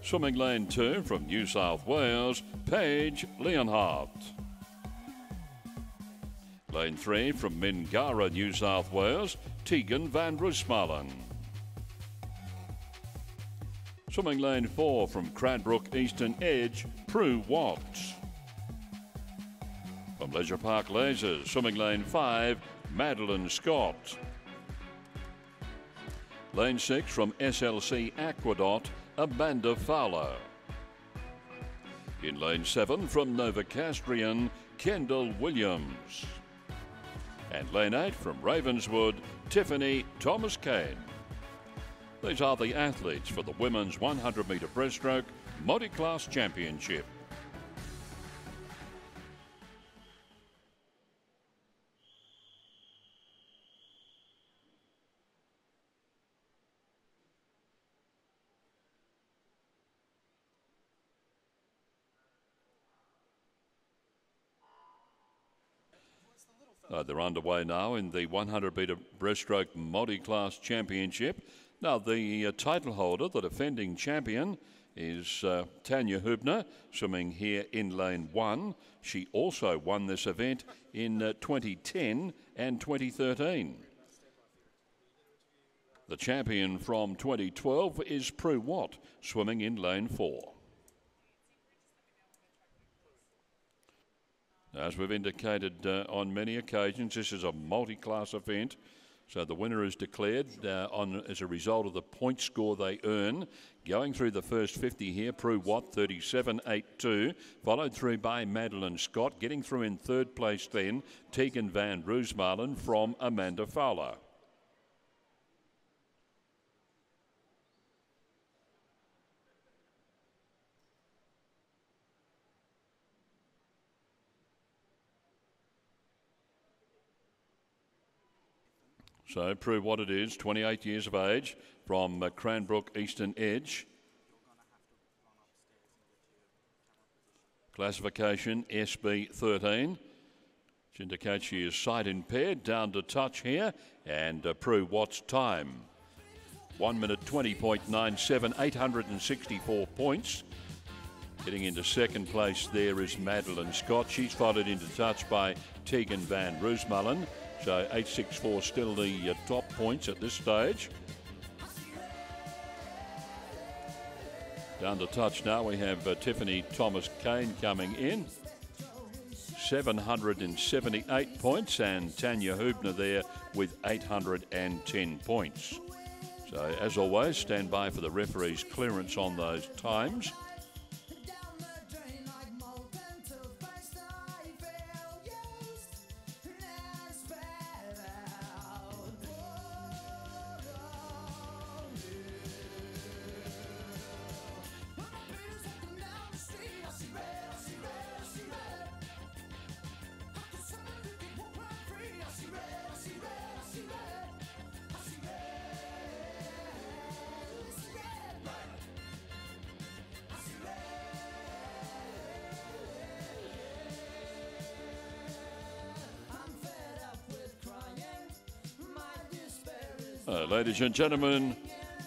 Swimming lane 2 from New South Wales, Paige Leonhardt. Lane 3 from Mingara, New South Wales, Tegan van Roosmalen. Swimming lane 4 from Cranbrook Eastern Edge, Prue Watts. From Leisure Park Lasers, swimming lane 5, Madeline Scott. Lane 6 from SLC Aquadot, Amanda Fowler. In lane 7 from Novocastrian, Kendall Williams. And lane 8 from Ravenswood, Tiffany Thomas-Kane. These are the athletes for the Women's 100 metre Breaststroke Multi-Class Championship. They're underway now in the 100 metre Breaststroke Multi-Class Championship. Now, the title holder, the defending champion, is Tanya Hubner, swimming here in lane 1. She also won this event in 2010 and 2013. The champion from 2012 is Prue Watt, swimming in lane 4. As we've indicated on many occasions, this is a multi-class event. So the winner is declared as a result of the point score they earn. Going through the first 50 here, Prue Watt 37.82, followed through by Madeline Scott. Getting through in third place then, Tegan van Roosmalen from Amanda Fowler. So Prue Watt it is, 28 years of age, from Cranbrook Eastern Edge. Classification SB13, which indicates she is sight impaired, down to touch here, and Prue Watt's time. 1 minute 20.97, 864 points. Getting into second place there is Madeline Scott. She's followed into touch by Tegan van Roosmalen. So 864 still the top points at this stage. Down to touch now we have Tiffany Thomas-Kane coming in. 778 points, and Tanya Hubner there with 810 points. So as always, stand by for the referee's clearance on those times. Ladies and gentlemen,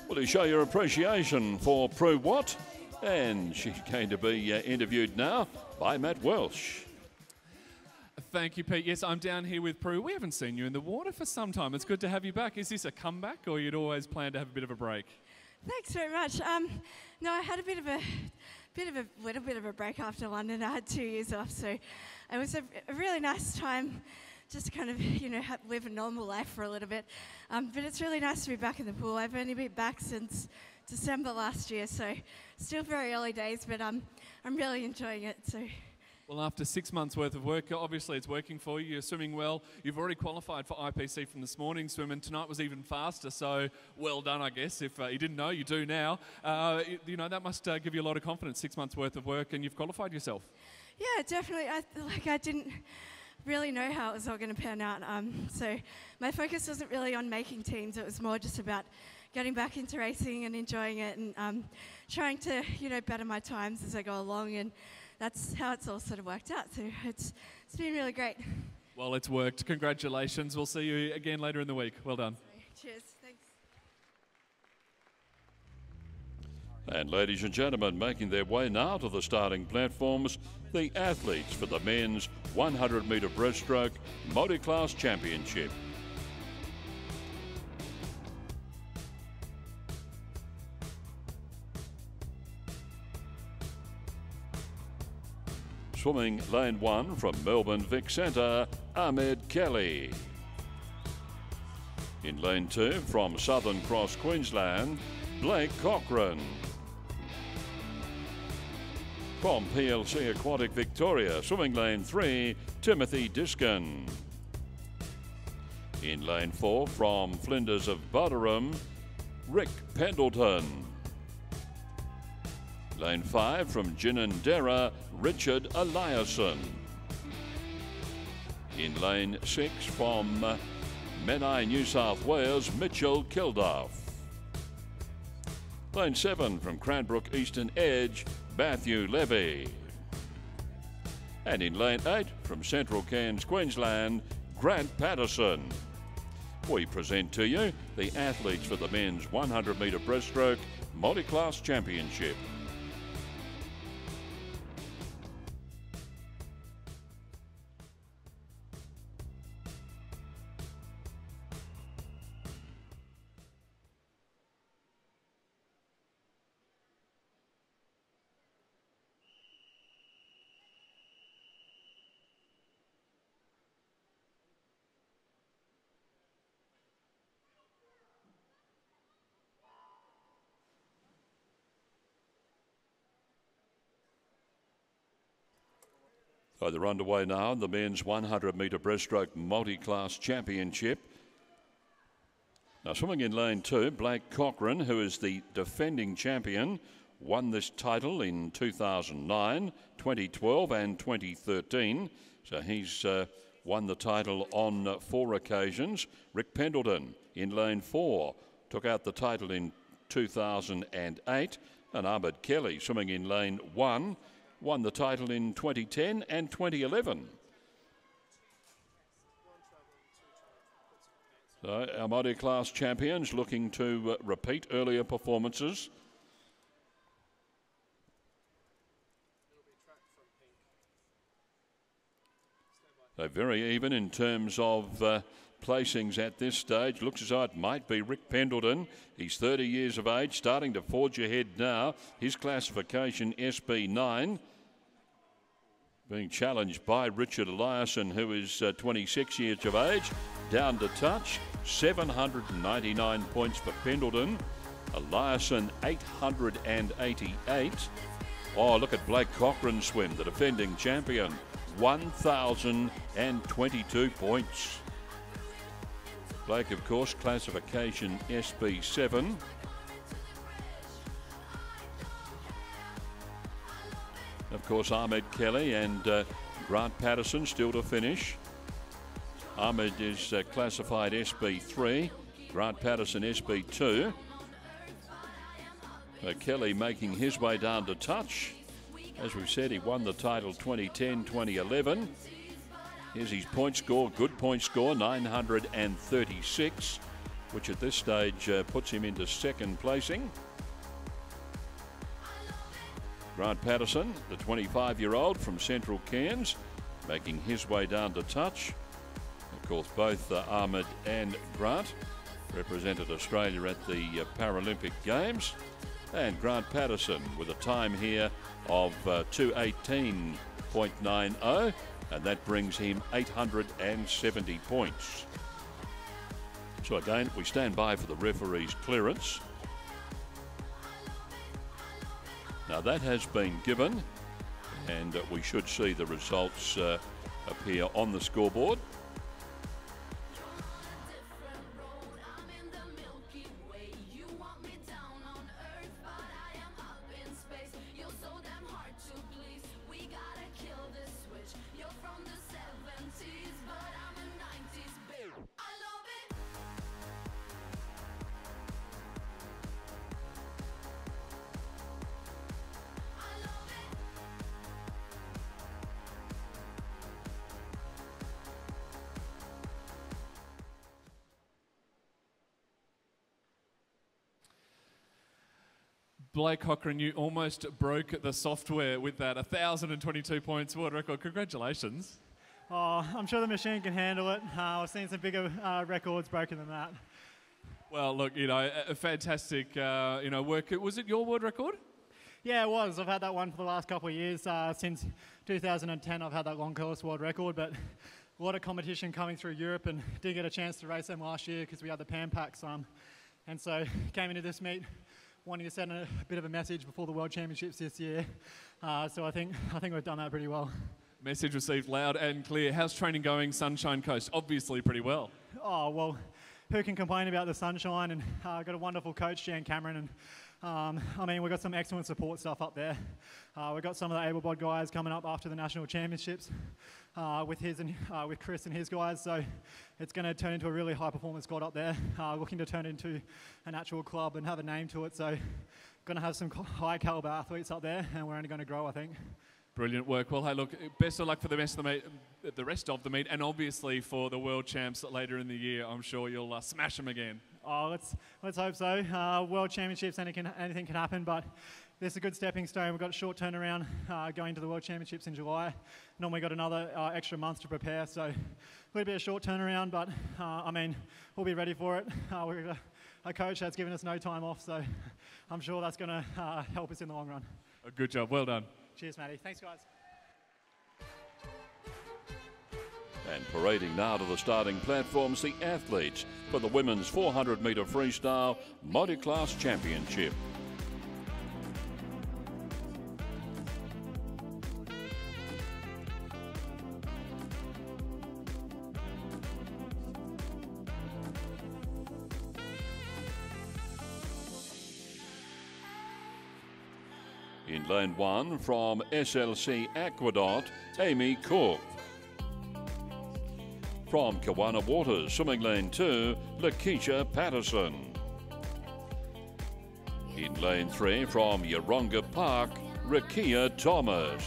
will you show your appreciation for Prue Watt? And she's going to be interviewed now by Matt Welsh. Thank you, Pete. Yes, I'm down here with Prue. We haven't seen you in the water for some time. It's good to have you back. Is this a comeback, or you'd always planned to have a bit of a break? Thanks very much. No, I had a little bit of a break after London. I had 2 years off, so it was a really nice time. Just to kind of, live a normal life for a little bit. But it's really nice to be back in the pool. I've only been back since December last year, so still very early days, but I'm really enjoying it. So. Well, after 6 months worth of work, obviously it's working for you. You're swimming well. You've already qualified for IPC from this morning's swim, and tonight was even faster, so well done, I guess. If you didn't know, you do now. That must give you a lot of confidence, 6 months worth of work, and you've qualified yourself. Yeah, definitely. I didn't really know how it was all going to pan out. So my focus wasn't really on making teams. It was more just about getting back into racing and enjoying it, and trying to, better my times as I go along. And that's how it's all sort of worked out. So it's been really great. Well, it's worked. Congratulations. We'll see you again later in the week. Well done. Cheers. Thanks. And ladies and gentlemen, making their way now to the starting platforms, the athletes for the men's 100-metre breaststroke multi-class championship. Swimming lane 1 from Melbourne Vic Centre, Ahmed Kelly. In lane 2 from Southern Cross, Queensland, Blake Cochran. From PLC Aquatic Victoria, swimming lane 3, Timothy Diskin. In lane 4 from Flinders of Buderim, Rick Pendleton. Lane 5 from Ginninderra, Richard Eliasson. In lane 6 from Menai, New South Wales, Mitchell Kilduff. Lane 7 from Cranbrook Eastern Edge, Matthew Levy. And in lane 8 from Central Cairns, Queensland, Grant Patterson. We present to you the athletes for the men's 100-metre breaststroke multi-class championship. So they're underway now in the men's 100-metre breaststroke multi-class championship. Now swimming in lane 2, Blake Cochran, who is the defending champion, won this title in 2009, 2012 and 2013. So he's won the title on 4 occasions. Rick Pendleton in lane 4 took out the title in 2008. And Ahmed Kelly swimming in lane 1 won the title in 2010 and 2011. So our multi-class champions looking to repeat earlier performances. So very even in terms of placings at this stage. Looks as though it might be Rick Pendleton. He's 30 years of age, starting to forge ahead now. His classification SB9. Being challenged by Richard Eliasson, who is 26 years of age. Down to touch, 799 points for Pendleton. Eliasson, 888. Oh, look at Blake Cochran swim, the defending champion. 1,022 points. Blake, of course, classification SB7. Of course, Ahmed Kelly and Grant Patterson still to finish. Ahmed is classified SB3, Grant Patterson SB2. Kelly making his way down to touch. As we've said, he won the title 2010, 2011. Here's his point score, good point score, 936, which at this stage puts him into second placing. Grant Patterson, the 25-year-old from Central Cairns, making his way down to touch. Of course, both Ahmed and Grant represented Australia at the Paralympic Games. And Grant Patterson with a time here of 2:18.90, and that brings him 870 points. So again, we stand by for the referee's clearance. Now that has been given, and we should see the results appear on the scoreboard. Blake Cochran, you almost broke the software with that 1,022 points world record. Congratulations. Oh, I'm sure the machine can handle it. I've seen some bigger records broken than that. Well, look, a fantastic, work. Was it your world record? Yeah, it was. I've had that one for the last couple of years. Since 2010, I've had that long course world record, but a lot of competition coming through Europe and didn't get a chance to race them last year because we had the Pan Packs. And so came into this meet wanting to send a bit of a message before the World Championships this year. So I think we've done that pretty well. Message received loud and clear. How's training going, Sunshine Coast? Obviously pretty well. Oh, well, who can complain about the sunshine? And I've got a wonderful coach, Jan Cameron, and we've got some excellent support stuff up there. We've got some of the able-bodied guys coming up after the national championships with Chris and his guys. So it's going to turn into a really high-performance squad up there, looking to turn into an actual club and have a name to it. So going to have some high-caliber athletes up there, and we're only going to grow, I think. Brilliant work. Well, hey, look, best of luck for the rest of the meet, and obviously for the World Champs later in the year. I'm sure you'll smash them again. Oh, let's hope so. World Championships, anything can happen, but this is a good stepping stone. We've got a short turnaround going to the World Championships in July. Normally got another extra month to prepare, so a little bit of short turnaround, but we'll be ready for it. We've got a coach that's given us no time off, so I'm sure that's going to help us in the long run. A good job. Well done. Cheers, Matty. Thanks, guys. And parading now to the starting platforms, the athletes for the women's 400-metre freestyle multi-class championship. In lane 1 from SLC Aqueduct, Amy Cook. From Kawana Waters, swimming lane 2, Lakeisha Patterson. In lane 3 from Yeronga Park, Rakia Thomas.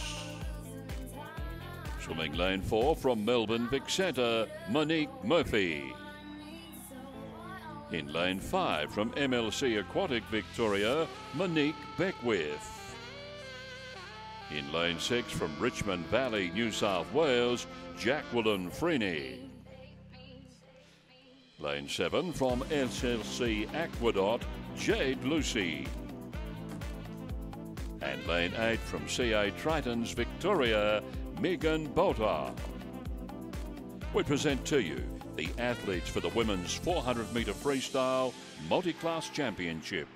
Swimming lane 4 from Melbourne Vic Centre, Monique Murphy. In lane 5 from MLC Aquatic Victoria, Monique Beckwith. In lane 6 from Richmond Valley, New South Wales, Jacqueline Freeney. Lane 7 from SLC Aqueduct, Jade Lucy. And lane 8 from CA Tritons Victoria, Megan Bolter. We present to you the athletes for the women's 400-metre freestyle multi-class championship.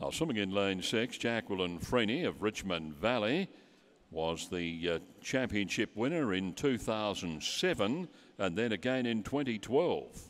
Now, swimming in lane 6, Jacqueline Freeney of Richmond Valley was the championship winner in 2007 and then again in 2012.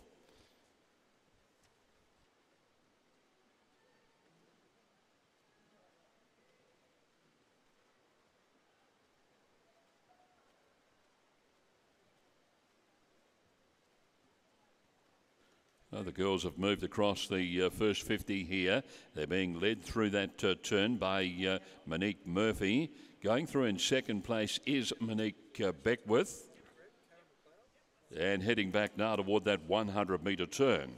The girls have moved across the first 50 here. They're being led through that turn by Monique Murphy. Going through in second place is Monique Beckwith. And heading back now toward that 100-metre turn.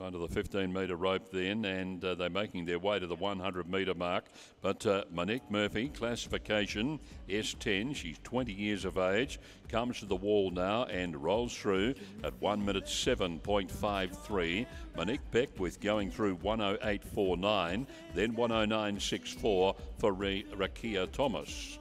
Under the 15-metre rope then, and they're making their way to the 100-metre mark. But Monique Murphy, classification S10, she's 20 years of age, comes to the wall now and rolls through at 1 minute 7.53. Monique Beckwith going through 108.49, then 109.64 for Rakia Thomas.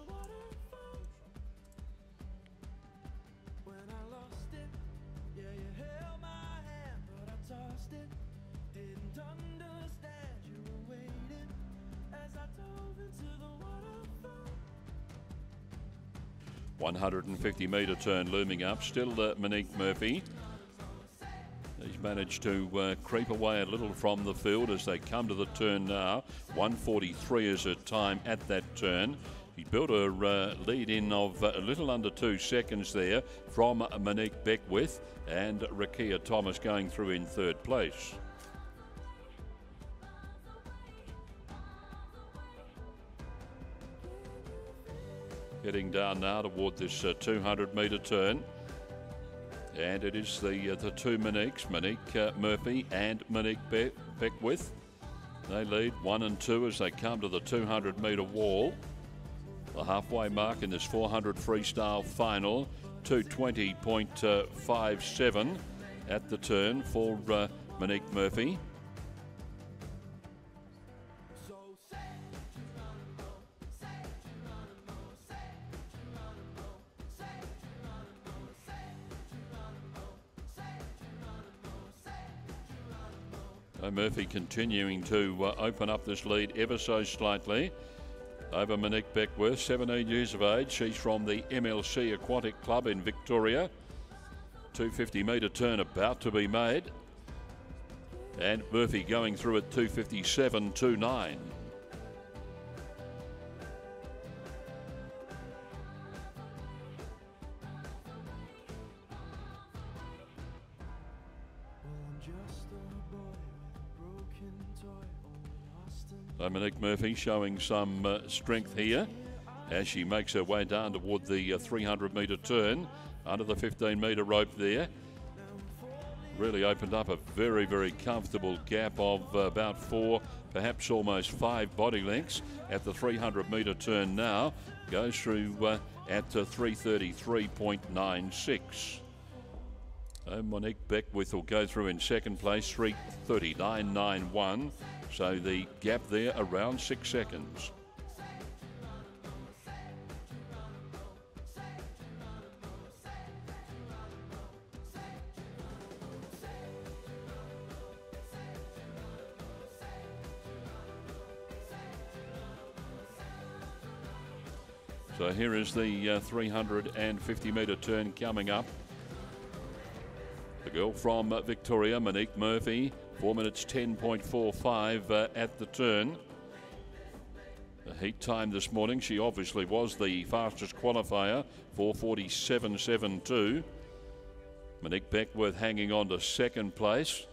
.150-metre turn looming up. Still Monique Murphy. She's managed to creep away a little from the field as they come to the turn now. 1:43 is her time at that turn. He built a lead in of a little under 2 seconds there from Monique Beckwith, and Rakia Thomas going through in third place. Heading down now toward this 200-metre turn. And it is the two Moniques, Monique Murphy and Monique Beckwith. They lead 1 and 2 as they come to the 200-metre wall. The halfway mark in this 400 freestyle final, 2:20.57 at the turn for Monique Murphy. Murphy continuing to open up this lead ever so slightly over Monique Beckwith, 17 years of age. She's from the MLC Aquatic Club in Victoria. 250-metre turn about to be made. And Murphy going through at 2:57.29. Monique Murphy showing some strength here as she makes her way down toward the 300-metre turn under the 15-metre rope there. Really opened up a very, very comfortable gap of about 4, perhaps almost 5 body lengths at the 300-metre turn now. Goes through at 3:33.96. Monique Beckwith will go through in second place, 3:39.91. So the gap there around 6 seconds. So here is the 350-metre turn coming up. The girl from Victoria, Monique Murphy, 4 minutes 10.45 at the turn. The heat time this morning, she obviously was the fastest qualifier, 4:47.72. Monique Beckwith hanging on to second place.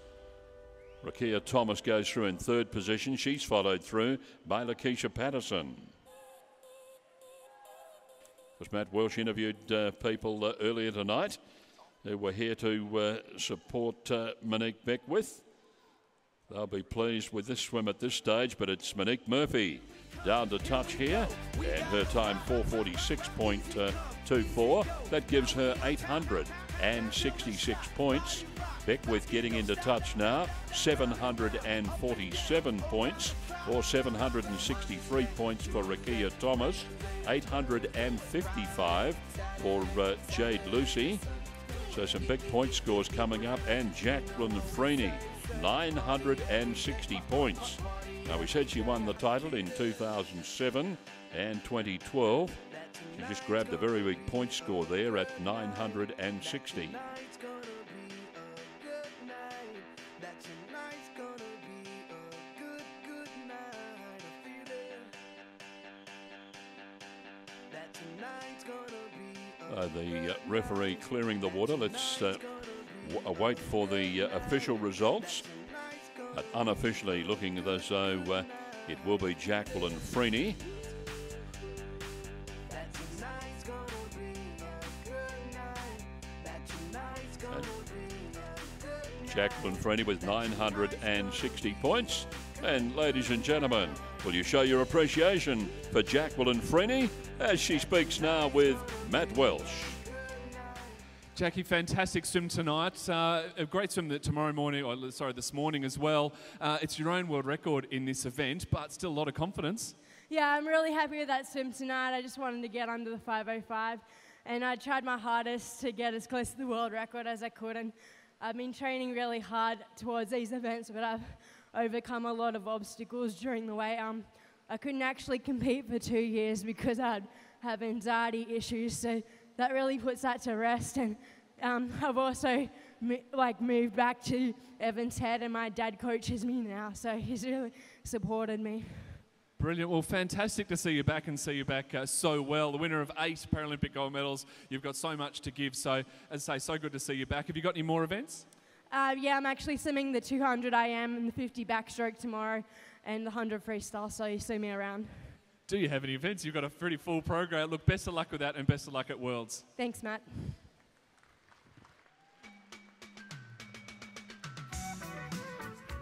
Rakia Thomas goes through in third position. She's followed through by Lakeisha Patterson. As Matt Welsh interviewed people earlier tonight who were here to support Monique Beckwith. They'll be pleased with this swim at this stage, but it's Monique Murphy down to touch here, and her time 4:46.24. That gives her 866 points. Beckwith getting into touch now, 747 points, or 763 points for Rakia Thomas, 855 for Jade Lucy. So some big point scores coming up, and Jacqueline Freeney, 960 points. Now, we said she won the title in 2007 and 2012. She just grabbed a very big point score there at 960. The referee clearing the water. Let's wait for the official results. But unofficially looking as though it will be Jacqueline Freeney. Jacqueline Freeney with 960 points. And ladies and gentlemen, will you show your appreciation for Jacqueline Freeney as she speaks now with Matt Welsh. Jackie, fantastic swim tonight. A great swim tomorrow morning, or sorry, this morning as well. It's your own world record in this event, but still a lot of confidence. Yeah, I'm really happy with that swim tonight. I just wanted to get under the 5:05, and I tried my hardest to get as close to the world record as I could. And I've been training really hard towards these events, but I've overcome a lot of obstacles during the way. I couldn't actually compete for 2 years because I'd have anxiety issues, so that really puts that to rest. And I've also moved back to Evans Head, and my dad coaches me now, so he's really supported me. Brilliant. Well, fantastic to see you back and see you back so well. The winner of 8 Paralympic gold medals. You've got so much to give. So, as I say, so good to see you back. Have you got any more events? Yeah, I'm actually swimming the 200 IM and the 50 backstroke tomorrow and the 100 freestyle, so you see me around. Do you have any events? You've got a pretty full program. Look, best of luck with that and best of luck at Worlds. Thanks, Matt.